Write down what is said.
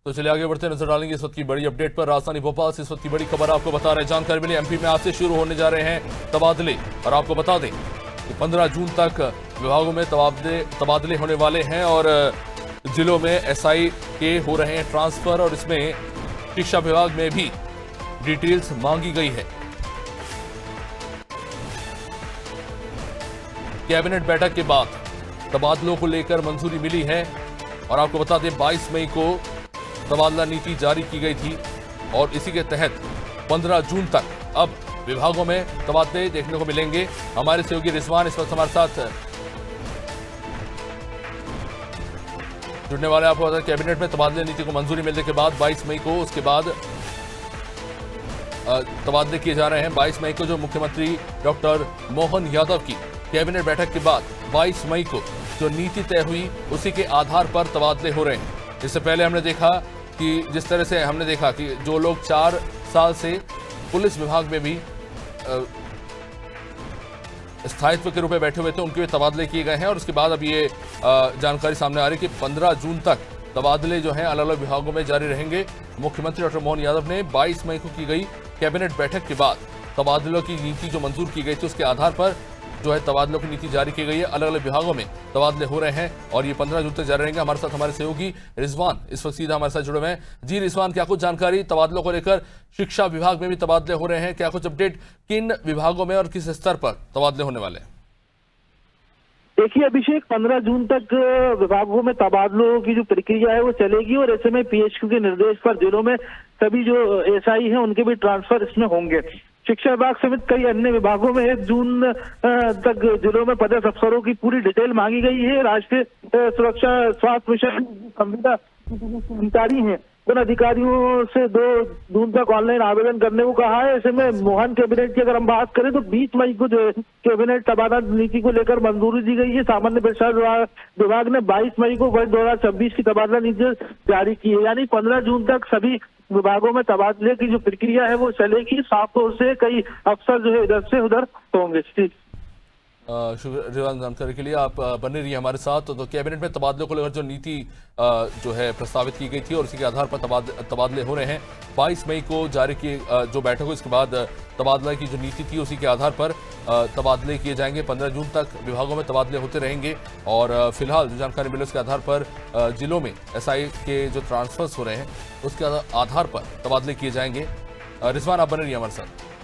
तो चलिए आगे बढ़ते नजर डालेंगे इस वक्त की बड़ी अपडेट पर। राजधानी भोपाल से इस वक्त की बड़ी खबर आपको बता रहे हैं। जानकारी मिली एमपी में आज से शुरू होने जा रहे हैं तबादले, और आपको बता दें कि 15 जून तक विभागों में तबादले होने वाले हैं और जिलों में एसआई के हो रहे हैं ट्रांसफर, और इसमें शिक्षा विभाग में भी डिटेल्स मांगी गई है। कैबिनेट बैठक के बाद तबादलों को लेकर मंजूरी मिली है, और आपको बता दें 22 मई को तबादला नीति जारी की गई थी, और इसी के तहत 15 जून तक अब विभागों में तबादले देखने को मिलेंगे। हमारे सहयोगी रिजवान इस वक्त हमारे साथ जुड़ने वाले। आपको बता दें कैबिनेट में तबादले नीति को मंजूरी मिलने के बाद 22 मई को उसके बाद तबादले किए जा रहे हैं। 22 मई को जो मुख्यमंत्री डॉक्टर मोहन यादव की कैबिनेट बैठक के बाद 22 मई को जो नीति तय हुई उसी के आधार पर तबादले हो रहे हैं। इससे पहले हमने देखा कि जिस तरह से हमने देखा कि जो लोग 4 साल से पुलिस विभाग में भी स्थायित्व के रूप में बैठे हुए थे, उनके भी तबादले किए गए हैं, और उसके बाद अब ये जानकारी सामने आ रही है कि 15 जून तक तबादले जो हैं अलग अलग विभागों में जारी रहेंगे। मुख्यमंत्री डॉक्टर मोहन यादव ने 22 मई को की गई कैबिनेट बैठक के बाद तबादलों की नीति जो मंजूर की गई थी उसके आधार पर जो है तबादलों की नीति जारी की गई है। अलग अलग विभागों में तबादले हो रहे हैं और ये 15 जून तक जारी रहेंगे। हमारे साथ हमारे सहयोगी रिजवान इस वक्त सीधा हमारे साथ जुड़े हुए हैं। जी रिजवान, क्या कुछ जानकारी तबादलों को लेकर? शिक्षा विभाग में भी तबादले हो रहे हैं, क्या कुछ अपडेट? किन विभागों में और किस स्तर पर तबादले होने वाले हैं? देखिए अभिषेक, 15 जून तक विभागों में तबादलों की जो प्रक्रिया है वो चलेगी, और ऐसे में पीएचक्यू के निर्देश पर जिलों में सभी जो एसआई हैं उनके भी ट्रांसफर इसमें होंगे। शिक्षा विभाग समेत कई अन्य विभागों में 1 जून तक जिलों में पदस्थ अफसरों की पूरी डिटेल मांगी गई है। राष्ट्रीय सुरक्षा स्वास्थ्य मिशन संविदा अधिकारी हैं, उन अधिकारियों से 2 जून तक ऑनलाइन आवेदन करने को कहा है। ऐसे में मोहन कैबिनेट की अगर हम बात करें तो 20 मई को जो कैबिनेट तबादला नीति को लेकर मंजूरी दी गई है। सामान्य प्रशासन विभाग ने 22 मई को वर्ष 2026 की तबादला नीति जारी की है, यानी 15 जून तक सभी विभागों में तबादले की जो प्रक्रिया है वो चलेगी। साफ तौर से कई अफसर जो है इधर से उधर होंगे। शुक्रिया जानकारी के लिए, आप बने रहिए हमारे साथ। तो कैबिनेट में तबादलों को लेकर जो नीति जो है प्रस्तावित की गई थी और उसी के आधार पर तबादले हो रहे हैं। 22 मई को जारी की जो बैठक हुई इसके बाद तबादला की जो नीति थी उसी के आधार पर तबादले किए जाएंगे। 15 जून तक विभागों में तबादले होते रहेंगे, और फिलहाल जो जानकारी मिली उसके आधार पर जिलों में एसआई के जो ट्रांसफर्स हो रहे हैं उसके आधार पर तबादले किए जाएंगे। रिजवान, आप बने रहिए हमारे साथ।